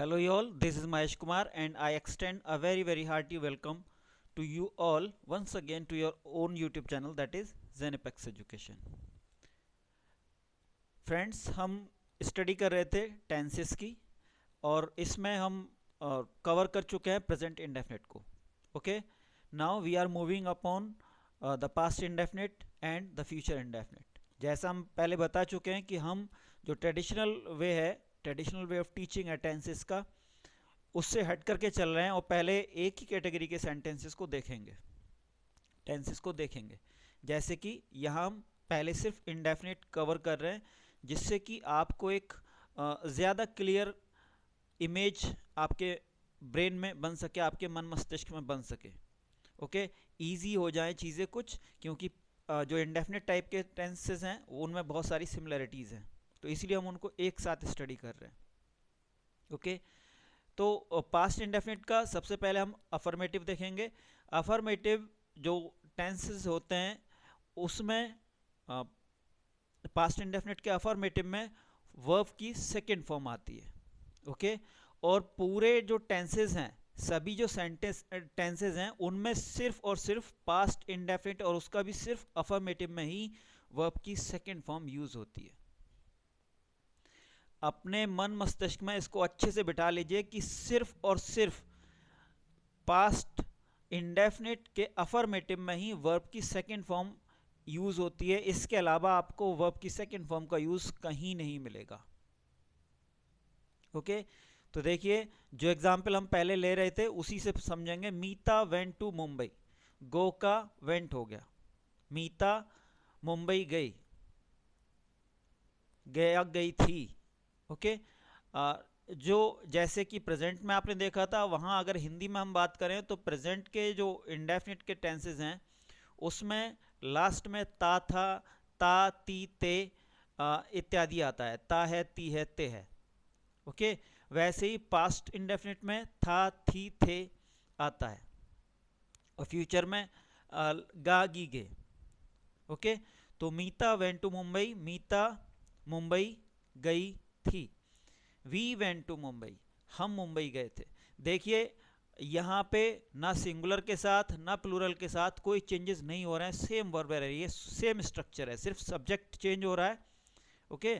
Hello you all, this is Mahesh Kumar and I extend a very hearty welcome to you all once again to your own YouTube channel, that is Zenepex Education. Friends, हम study कर रहे थे tenses की और इसमें हम cover कर चुके हैं प्रेजेंट इंडेफिनिट को. Okay, now we are moving upon the past indefinite and the future indefinite. जैसा हम पहले बता चुके हैं कि हम जो ट्रेडिशनल वे ऑफ टीचिंग है टेंसेस का, उससे हट करके चल रहे हैं और पहले एक ही कैटेगरी के सेंटेंसेस को देखेंगे, टेंसेस को देखेंगे. जैसे कि यहाँ हम पहले सिर्फ इंडेफिनिट कवर कर रहे हैं, जिससे कि आपको एक ज़्यादा क्लियर इमेज आपके ब्रेन में बन सके, आपके मन मस्तिष्क में बन सके. ओके, ईजी हो जाए चीज़ें कुछ, क्योंकि जो इंडेफिनिट टाइप के टेंसेस हैं उनमें बहुत सारी सिमिलरिटीज़ हैं, तो इसलिए हम उनको एक साथ स्टडी कर रहे हैं. ओके, तो पास्ट इंडेफिनिट का सबसे पहले हम अफर्मेटिव देखेंगे. अफर्मेटिव जो टेंसेस होते हैं उसमें पास्ट इंडेफिनिट के अफर्मेटिव में वर्ब की सेकंड फॉर्म आती है. ओके, और पूरे जो टेंसेस हैं, सभी जो टेंसेस हैं उनमें सिर्फ और सिर्फ पास्ट इंडेफिनिट और उसका भी सिर्फ अफर्मेटिव में ही वर्ब की सेकंड फॉर्म यूज होती है. अपने मन मस्तिष्क में इसको अच्छे से बिठा लीजिए कि सिर्फ और सिर्फ पास्ट इंडेफिनिट के अफर्मेटिव में ही वर्ब की सेकंड फॉर्म यूज होती है. इसके अलावा आपको वर्ब की सेकंड फॉर्म का यूज कहीं नहीं मिलेगा. ओके, तो देखिए जो एग्जाम्पल हम पहले ले रहे थे उसी से समझेंगे. मीता वेंट टू मुंबई, गो का वेंट हो गया, मीता मुंबई गई, गई थी. ओके, जो जैसे कि प्रेजेंट में आपने देखा था, वहाँ अगर हिंदी में हम बात करें तो प्रेजेंट के जो इंडेफिनिट के टेंसेस हैं उसमें लास्ट में ता था, ता ती ते इत्यादि आता है. ता है, ती है, ते है. ओके, वैसे ही पास्ट इंडेफिनिट में था, थी, थे आता है, और फ्यूचर में गा, गी, गे. ओके, तो मीता वेंट टू मुंबई, मीता मुंबई गई थी. वी वेंट टू मुंबई, हम मुंबई गए थे. देखिए यहाँ पे ना सिंगुलर के साथ ना प्लूरल के साथ कोई चेंजेस नहीं हो रहे हैं, सेम वर्ब है, ये सेम स्ट्रक्चर है, सिर्फ सब्जेक्ट चेंज हो रहा है. Okay,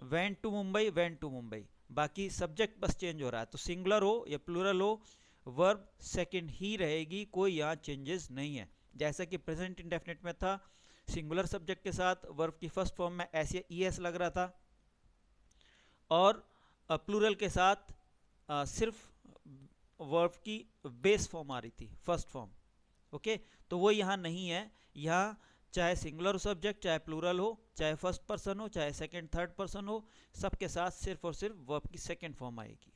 went to Mumbai, went to Mumbai, बाकी सब्जेक्ट बस चेंज हो रहा है. तो सिंगुलर हो या प्लूरल हो, वर्ब सेकंड ही रहेगी, कोई यहाँ चेंजेस नहीं है. जैसा कि प्रेजेंट इंडेफिनिट में था, सिंगुलर सब्जेक्ट के साथ वर्ब की फर्स्ट फॉर्म में ऐसे ईएस लग रहा था, और प्लूरल के साथ सिर्फ वर्ब की बेस फॉर्म आ रही थी, फर्स्ट फॉर्म. ओके, तो वो यहाँ नहीं है. यहाँ चाहे सिंगुलर सब्जेक्ट, चाहे प्लूरल हो, चाहे फर्स्ट पर्सन हो, चाहे सेकंड थर्ड पर्सन हो, सबके साथ सिर्फ और सिर्फ वर्ब की सेकंड फॉर्म आएगी.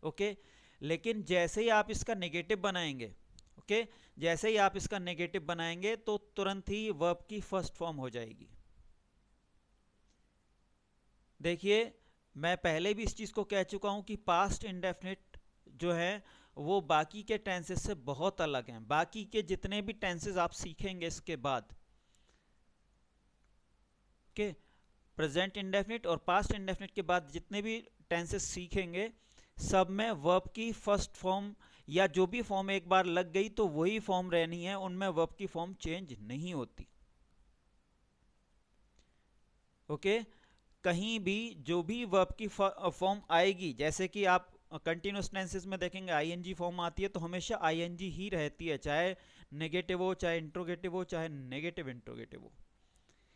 ओके, लेकिन जैसे ही आप इसका नेगेटिव बनाएंगे, ओके, जैसे ही आप इसका नेगेटिव बनाएंगे तो तुरंत ही वर्ब की फर्स्ट फॉर्म हो जाएगी. देखिए मैं पहले भी इस चीज़ को कह चुका हूं कि पास्ट इंडेफिनिट जो है वो बाकी के टेंसेस से बहुत अलग हैं. बाकी के जितने भी टेंसेस आप सीखेंगे इसके बाद, के प्रेजेंट इंडेफिनिट और पास्ट इंडेफिनिट के बाद जितने भी टेंसेस सीखेंगे, सब में वर्ब की फर्स्ट फॉर्म या जो भी फॉर्म एक बार लग गई तो वही फॉर्म रहनी है, उनमें वर्ब की फॉर्म चेंज नहीं होती. ओके, कहीं भी जो भी वर्ब की फॉर्म आएगी, जैसे कि आप कंटिन्यूस टेंसेस में देखेंगे आईएनजी फॉर्म आती है तो हमेशा आईएनजी ही रहती है, चाहे नेगेटिव हो, चाहे इंट्रोगेटिव हो, चाहे नेगेटिव इंट्रोगेटिव हो.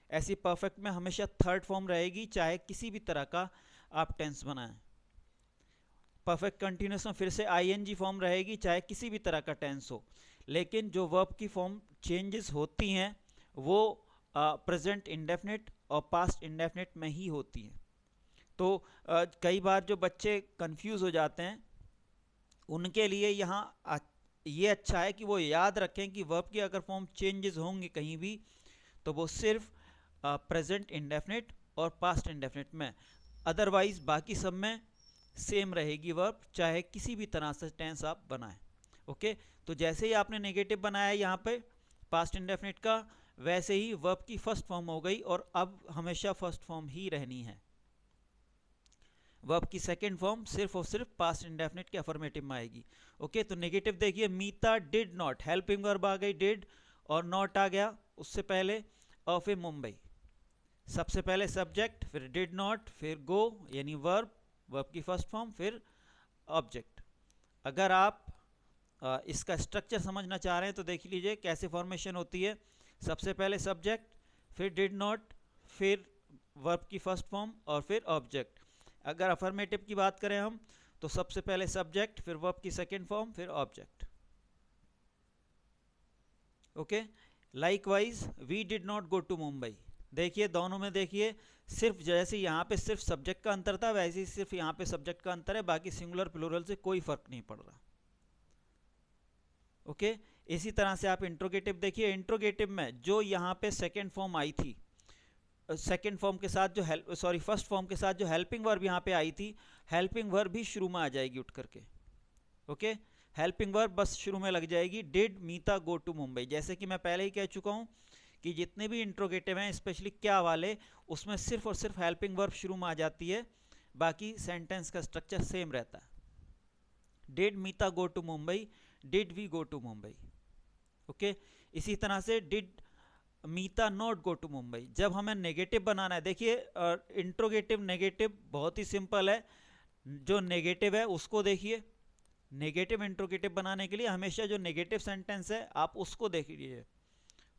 ऐसी परफेक्ट में हमेशा थर्ड फॉर्म रहेगी, चाहे किसी भी तरह का आप टेंस बनाएं. परफेक्ट कंटिन्यूस में फिर से आईएनजी फॉर्म रहेगी, चाहे किसी भी तरह का टेंस हो. लेकिन जो वर्ब की फॉर्म चेंजेस होती हैं वो प्रेजेंट इंडेफिनिट और पास्ट इंडेफिनिट में ही होती हैं. तो कई बार जो बच्चे कंफ्यूज हो जाते हैं उनके लिए यहाँ ये अच्छा है कि वो याद रखें कि वर्ब की अगर फॉर्म चेंजेस होंगे कहीं भी तो वो सिर्फ प्रेजेंट इंडेफिनिट और पास्ट इंडेफिनिट में, अदरवाइज बाकी सब में सेम रहेगी वर्ब, चाहे किसी भी तरह से टेंस आप बनाएं. ओके, तो जैसे ही आपने नेगेटिव बनाया यहाँ पे पास्ट इंडेफिनिट का, वैसे ही वर्ब की फर्स्ट फॉर्म हो गई और अब हमेशा फर्स्ट फॉर्म ही रहनी है. वर्ब की सेकेंड फॉर्म सिर्फ और सिर्फ पास्ट इंडेफिनिट के अफर्मेटिव में आएगी। ओके, तो नेगेटिव देखिए, मीता डिड नॉट, हेल्पिंग वर्ब आ गई डिड और नॉट आ गया उससे पहले, और फिर मुंबई। सबसे पहले सब्जेक्ट, फिर डिड नॉट, फिर गो यानी वर्ब, वर्ब की फर्स्ट फॉर्म, फिर ऑब्जेक्ट। अगर आप इसका स्ट्रक्चर समझना चाह रहे हैं तो देख लीजिए कैसे फॉर्मेशन होती है। सबसे पहले सब्जेक्ट, फिर डिड नॉट, फिर वर्ब की फर्स्ट फॉर्म और फिर ऑब्जेक्ट। अगर अफर्मेटिव की बात करें हम तो सबसे पहले सब्जेक्ट, फिर वर्ब की सेकेंड फॉर्म, फिर object. Okay, likewise we did not go to Mumbai. देखिए दोनों में देखिए, सिर्फ जैसे यहाँ पे सिर्फ सब्जेक्ट का अंतर था वैसे ही सिर्फ यहाँ पे सब्जेक्ट का अंतर है, बाकी सिंगुलर प्लूरल से कोई फर्क नहीं पड़ रहा। ओके, इसी तरह से आप इंट्रोगेटिव देखिए, इंट्रोगेटिव में जो यहाँ पे सेकेंड फॉर्म आई थी, सेकेंड फॉर्म के साथ जो फर्स्ट फॉर्म के साथ जो हेल्पिंग वर्ब यहाँ पे आई थी, हेल्पिंग वर्ब भी शुरू में आ जाएगी उठ करके। ओके, हेल्पिंग वर्ब बस शुरू में लग जाएगी, did Meeta go to Mumbai. जैसे कि मैं पहले ही कह चुका हूँ कि जितने भी इंट्रोगेटिव हैं स्पेशली क्या वाले, उसमें सिर्फ और सिर्फ हेल्पिंग वर्ब शुरू में आ जाती है, बाकी सेंटेंस का स्ट्रक्चर सेम रहता है। Did Meeta go to Mumbai, did we go to Mumbai. Okay, इसी तरह से did Meeta not go to Mumbai. जब हमें नेगेटिव बनाना है, देखिए इंट्रोगेटिव नेगेटिव बहुत ही सिंपल है। जो नेगेटिव है उसको देखिए, नेगेटिव इंट्रोगेटिव बनाने के लिए हमेशा जो नेगेटिव सेंटेंस है आप उसको देख लीजिए।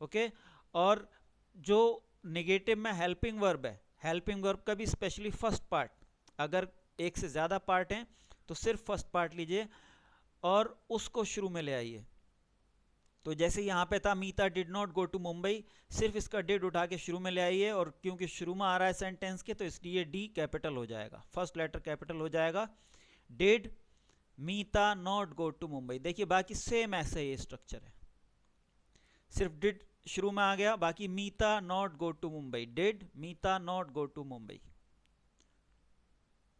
ओके, और जो नेगेटिव में हेल्पिंग वर्ब है, हेल्पिंग वर्ब का भी स्पेशली फर्स्ट पार्ट, अगर एक से ज़्यादा पार्ट हैं तो सिर्फ फर्स्ट पार्ट लीजिए और उसको शुरू में ले आइए। तो जैसे यहाँ पे था Mita did not go to Mumbai, सिर्फ इसका डिड उठा के शुरू में ले आइए, और क्योंकि शुरू में आ रहा है सेंटेंस के तो इसलिए डी कैपिटल हो जाएगा, फर्स्ट लेटर कैपिटल हो जाएगा। Did Meeta not go to Mumbai. देखिए बाकी सेम ऐसे ही स्ट्रक्चर है, सिर्फ डिड शुरू में आ गया, बाकी Mita not go to Mumbai, did Meeta not go to Mumbai.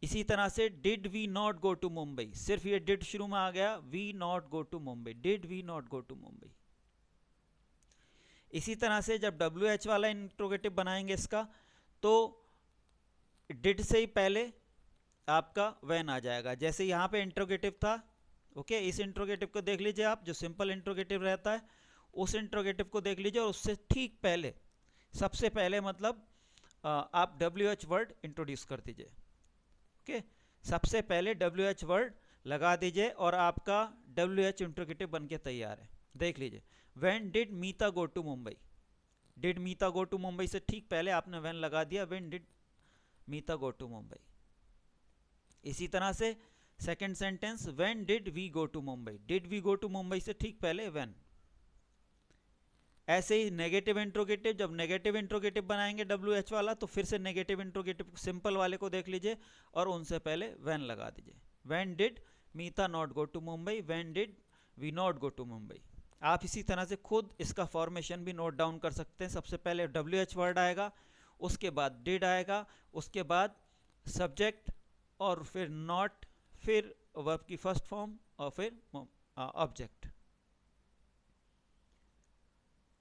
इसी तरह से did we not go to Mumbai, सिर्फ ये डिड शुरू में आ गया, we not go to Mumbai, did we not go to Mumbai. इसी तरह से जब WH वाला इंट्रोगेटिव बनाएंगे इसका, तो डिड से ही पहले आपका व्हेन आ जाएगा, जैसे यहाँ पे इंट्रोगेटिव था। ओके, इस इंट्रोगेटिव को देख लीजिए आप, जो सिंपल इंट्रोगेटिव रहता है उस इंट्रोगेटिव को देख लीजिए, और उससे ठीक पहले, सबसे पहले मतलब आप WH वर्ड इंट्रोड्यूस कर दीजिए। ओके, सबसे पहले WH वर्ड लगा दीजिए और आपका WH इंट्रोगेटिव बन के तैयार है। देख लीजिए, when did Meeta go to Mumbai, did Meeta go to Mumbai से ठीक पहले आपने व्हेन लगा दिया, when did Meeta go to Mumbai. इसी तरह से second sentence, when did we go to Mumbai, did we go to Mumbai से ठीक पहले व्हेन। ऐसे ही नेगेटिव इंट्रोगेटिव, जब नेगेटिव इंट्रोगेटिव बनाएंगे WH वाला, तो फिर से नेगेटिव इंट्रोगेटिव सिंपल वाले को देख लीजिए और उनसे पहले व्हेन लगा दीजिए। When did Meeta not go to Mumbai, when did we not go to Mumbai. आप इसी तरह से खुद इसका फॉर्मेशन भी नोट डाउन कर सकते हैं। सबसे पहले WH वर्ड आएगा, उसके बाद डिड आएगा, उसके बाद सब्जेक्ट और फिर नॉट, फिर वर्ब की फर्स्ट फॉर्म और फिर ऑब्जेक्ट।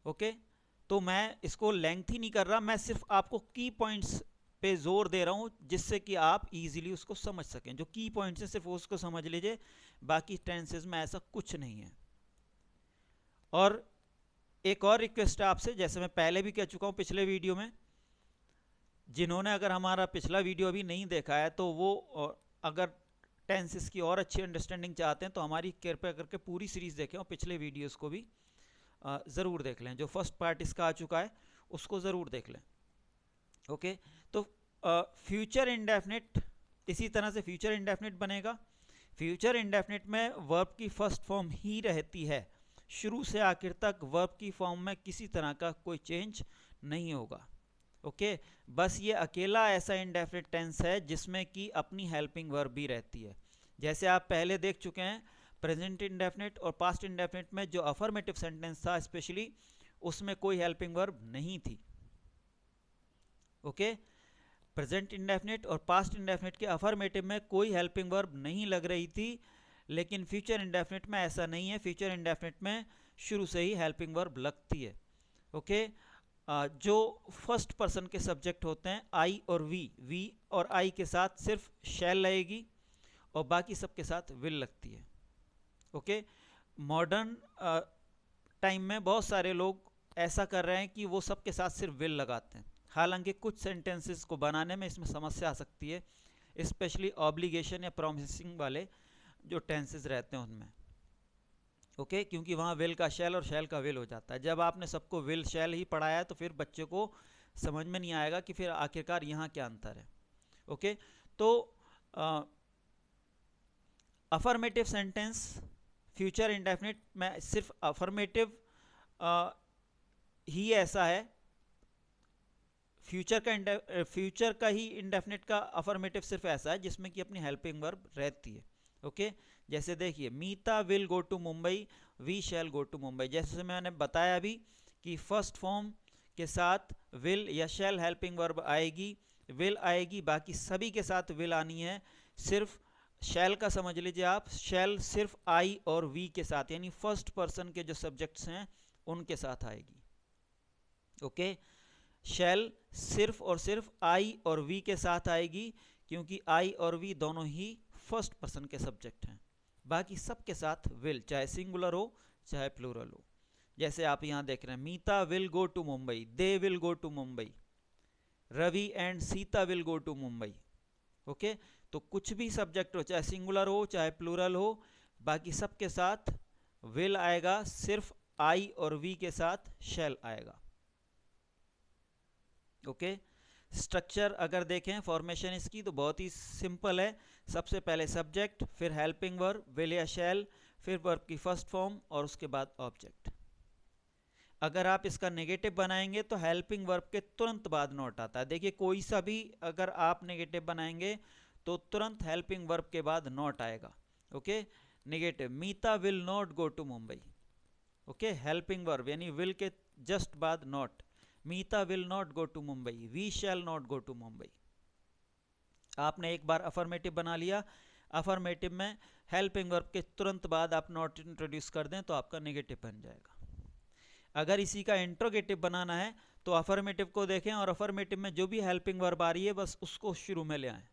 ओके, तो मैं इसको लेंथी नहीं कर रहा, मैं सिर्फ आपको की पॉइंट्स पे जोर दे रहा हूं जिससे कि आप इजीली उसको समझ सकें। जो की पॉइंट्स हैं सिर्फ उसको समझ लीजिए, बाकी टेंसेस में ऐसा कुछ नहीं है। और एक और रिक्वेस्ट है आपसे, जैसे मैं पहले भी कह चुका हूं पिछले वीडियो में, जिन्होंने अगर हमारा पिछला वीडियो अभी नहीं देखा है तो वो अगर टेंसेस की और अच्छी अंडरस्टैंडिंग चाहते हैं तो हमारी कृपया करके पूरी सीरीज देखें और पिछले वीडियोस को भी ज़रूर देख लें। जो फर्स्ट पार्ट इसका आ चुका है उसको ज़रूर देख लें। ओके, तो फ्यूचर इंडेफिनिट, इसी तरह से फ्यूचर इंडेफिनिट बनेगा। फ्यूचर इंडेफिनिट में वर्ब की फर्स्ट फॉर्म ही रहती है, शुरू से आखिर तक वर्ब की फॉर्म में किसी तरह का कोई चेंज नहीं होगा। ओके, बस ये अकेला ऐसा इंडेफिनिट टेंस है जिसमें कि अपनी हेल्पिंग वर्ब भी रहती है। जैसे आप पहले देख चुके हैं प्रेजेंट इंडेफिनिट और पास्ट इंडेफिनिट में जो अफर्मेटिव सेंटेंस था स्पेशली, उसमें कोई हेल्पिंग वर्ब नहीं थी। ओके, प्रेजेंट इंडेफिनिट और पास्ट इंडेफिनिट के अफर्मेटिव में कोई हेल्पिंग वर्ब नहीं लग रही थी, लेकिन फ्यूचर इंडेफिनिट में ऐसा नहीं है। फ्यूचर इंडेफिनिट में शुरू से ही हेल्पिंग वर्ब लगती है। ओके, जो फर्स्ट पर्सन के सब्जेक्ट होते हैं आई और वी और आई के साथ सिर्फ शैल लगेगी और बाकी सबके साथ विल लगती है। ओके, मॉडर्न टाइम में बहुत सारे लोग ऐसा कर रहे हैं कि वो सबके साथ सिर्फ विल लगाते हैं, हालांकि कुछ सेंटेंसेस को बनाने में इसमें समस्या आ सकती है, स्पेशली ऑब्लिगेशन या प्रोमिसिंग वाले जो टेंसेस रहते हैं उनमें। ओके, क्योंकि वहाँ विल का शैल और शैल का विल हो जाता है। जब आपने सबको विल शैल ही पढ़ाया है तो फिर बच्चे को समझ में नहीं आएगा कि फिर आखिरकार यहाँ क्या अंतर है। ओके, तो अफर्मेटिव सेंटेंस फ्यूचर इंडेफिनिट में सिर्फ अफर्मेटिव ही ऐसा है, फ्यूचर का ही इंडेफिनिट का अफर्मेटिव सिर्फ ऐसा है जिसमें कि अपनी हेल्पिंग वर्ब रहती है। ओके, जैसे देखिए Mita will go to Mumbai, we shall go to Mumbai. जैसे मैंने बताया अभी कि फर्स्ट फॉर्म के साथ विल या शैल हेल्पिंग वर्ब आएगी, विल आएगी, बाकी सभी के साथ विल आनी है। सिर्फ शैल का समझ लीजिए आप, शैल सिर्फ आई और वी के साथ, यानी फर्स्ट पर्सन के जो सब्जेक्ट्स हैं उनके साथ आएगी। ओके, शैल सिर्फ और सिर्फ आई और वी के साथ आएगी, क्योंकि आई और वी दोनों ही फर्स्ट पर्सन के सब्जेक्ट हैं। बाकी सब के साथ विल, चाहे सिंगुलर हो चाहे प्लूरल हो। जैसे आप यहाँ देख रहे हैं Mita will go to Mumbai, they will go to Mumbai, Ravi and Sita will go to Mumbai. Okay, तो कुछ भी सब्जेक्ट हो, चाहे सिंगुलर हो चाहे प्लूरल हो, बाकी सब के साथ विल आएगा, सिर्फ आई और वी के साथ शैल आएगा। ओके, स्ट्रक्चर अगर देखें फॉर्मेशन इसकी तो बहुत ही सिंपल है। सबसे पहले सब्जेक्ट, फिर हेल्पिंग वर्ब विल या शैल, फिर वर्ब की फर्स्ट फॉर्म और उसके बाद ऑब्जेक्ट। अगर आप इसका नेगेटिव बनाएंगे तो हेल्पिंग वर्ब के तुरंत बाद नॉट आता है। देखिए कोई सा भी अगर आप नेगेटिव बनाएंगे तो तुरंत हेल्पिंग वर्ब के बाद नॉट आएगा। Okay, negative Meeta will not go to Mumbai. Okay, helping verb यानी विल के जस्ट बाद not, Meeta will not go to Mumbai, we shall not go to Mumbai. आपने एक बार अफर्मेटिव बना लिया, अफर्मेटिव में हेल्पिंग वर्ब के तुरंत बाद आप नॉट इंट्रोड्यूस कर दें तो आपका नेगेटिव बन जाएगा। अगर इसी का इंट्रोगेटिव बनाना है तो अफर्मेटिव को देखें और अफर्मेटिव में जो भी हेल्पिंग वर्ब आ रही है बस उसको शुरू में ले आए।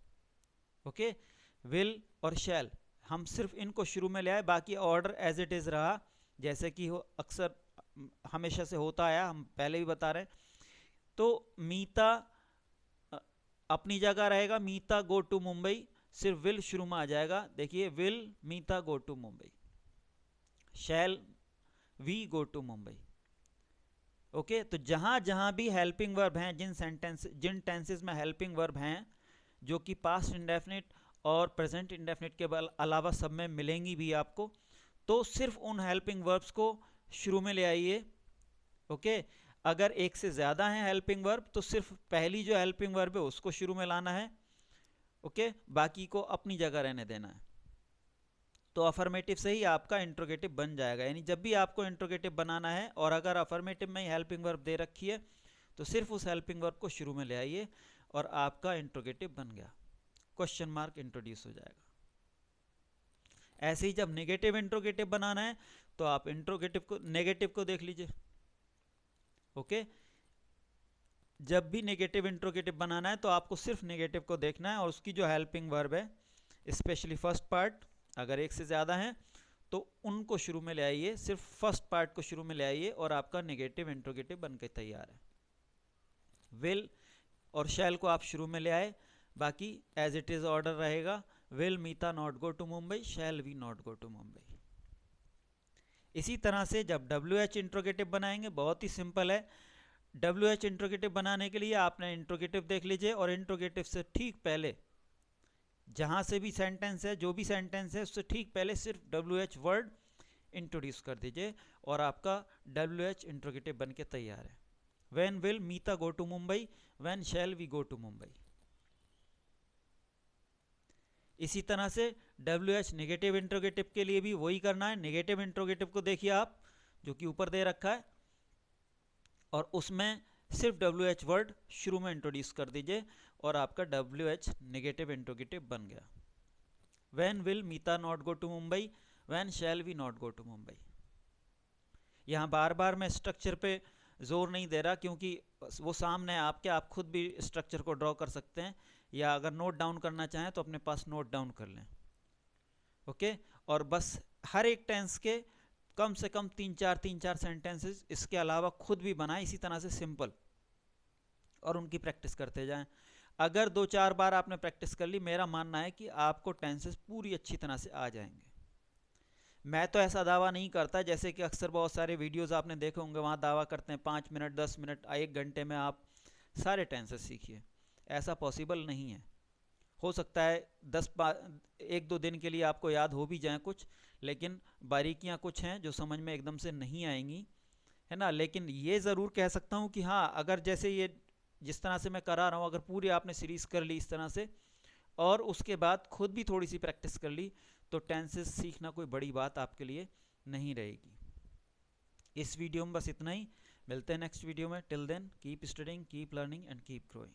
ओके, विल और शैल हम सिर्फ इनको शुरू में ले आए, बाकी ऑर्डर एज इट इज रहा जैसे कि अक्सर हमेशा से होता आया, हम पहले भी बता रहे हैं। तो मीता अपनी जगह रहेगा, मीता गो टू मुंबई, सिर्फ विल शुरू में आ जाएगा। देखिए will Meeta go to Mumbai, shall we go to Mumbai. Okay, तो जहां जहां भी हेल्पिंग वर्ब हैं, जिन टेंसेस में हेल्पिंग वर्ब हैं जो कि पास्ट इंडेफिनिट और प्रेजेंट इंडेफिनिट के अलावा सब में मिलेंगी भी आपको, तो सिर्फ उन हेल्पिंग वर्ब्स को शुरू में ले आइए। ओके, अगर एक से ज़्यादा है हेल्पिंग वर्ब तो सिर्फ पहली जो हेल्पिंग वर्ब है उसको शुरू में लाना है। ओके, बाकी को अपनी जगह रहने देना है। तो अफर्मेटिव से ही आपका इंट्रोगेटिव बन जाएगा। यानी जब भी आपको इंट्रोगेटिव बनाना है और अगर अफर्मेटिव में ही हेल्पिंग वर्ब दे रखी है तो सिर्फ उस हेल्पिंग वर्ब को शुरू में ले आइए और आपका इंट्रोगेटिव बन गया, क्वेश्चन मार्क इंट्रोड्यूस हो जाएगा। ऐसे ही जब नेगेटिव इंट्रोगेटिव बनाना है तो आप इंट्रोगेटिव को, नेगेटिव को देख लीजिए। ओके, जब भी नेगेटिव इंट्रोगेटिव बनाना है तो आपको सिर्फ नेगेटिव को देखना है और उसकी जो हेल्पिंग वर्ब है, स्पेशली फर्स्ट पार्ट, अगर एक से ज़्यादा है तो उनको शुरू में ले आइए, सिर्फ फर्स्ट पार्ट को शुरू में ले आइए और आपका नेगेटिव इंट्रोगेटिव बन के तैयार है। विल और शैल को आप शुरू में ले आए, बाकी एज इट इज़ ऑर्डर रहेगा, will Meeta not go to Mumbai, shall we not go to Mumbai. इसी तरह से जब WH इंट्रोगेटिव बनाएंगे, बहुत ही सिंपल है। WH इंट्रोगेटिव बनाने के लिए आपने इंट्रोगेटिव देख लीजिए और इंट्रोगेटिव से ठीक पहले जहाँ से भी सेंटेंस है, जो भी सेंटेंस है उससे ठीक पहले सिर्फ WH वर्ड इंट्रोड्यूस कर दीजिए और आपका WH इंट्रोगेटिव बन के तैयार है। When will Meeta go to Mumbai, when shall we go to Mumbai. इसी तरह से WH नेगेटिव इंट्रोगेटिव के लिए भी वही करना है। नेगेटिव इंट्रोगेटिव को देखिए आप, जो कि ऊपर दे रखा है, और उसमें सिर्फ WH वर्ड शुरू में इंट्रोड्यूस कर दीजिए और आपका WH नेगेटिव इंट्रोगेटिव बन गया। When will Meeta not go to Mumbai, when shall we not go to Mumbai. यहाँ बार बार मैं स्ट्रक्चर पे जोर नहीं दे रहा, क्योंकि वो सामने है आपके, आप खुद भी स्ट्रक्चर को ड्रॉ कर सकते हैं, या अगर नोट डाउन करना चाहें तो अपने पास नोट डाउन कर लें। ओके, और बस हर एक टेंस के कम से कम तीन चार सेंटेंसेस इसके अलावा खुद भी बनाएं इसी तरह से सिंपल, और उनकी प्रैक्टिस करते जाएं। अगर 2-4 बार आपने प्रैक्टिस कर ली, मेरा मानना है कि आपको टेंसेस पूरी अच्छी तरह से आ जाएंगे। मैं तो ऐसा दावा नहीं करता, जैसे कि अक्सर बहुत सारे वीडियोस आपने देखे होंगे, वहाँ दावा करते हैं 5 मिनट 10 मिनट 1 घंटे में आप सारे टेंसेस सीखिए। ऐसा पॉसिबल नहीं है। हो सकता है 1-2 दिन के लिए आपको याद हो भी जाए कुछ, लेकिन बारीकियां कुछ हैं जो समझ में एकदम से नहीं आएंगी, है ना। लेकिन ये ज़रूर कह सकता हूँ कि हाँ, अगर जैसे ये जिस तरह से मैं करा रहा हूँ, अगर पूरी आपने सीरीज़ कर ली इस तरह से, और उसके बाद खुद भी थोड़ी सी प्रैक्टिस कर ली, तो टेंसेस सीखना कोई बड़ी बात आपके लिए नहीं रहेगी। इस वीडियो में बस इतना ही, मिलते हैं नेक्स्ट वीडियो में। Till then keep studying, keep learning and keep growing.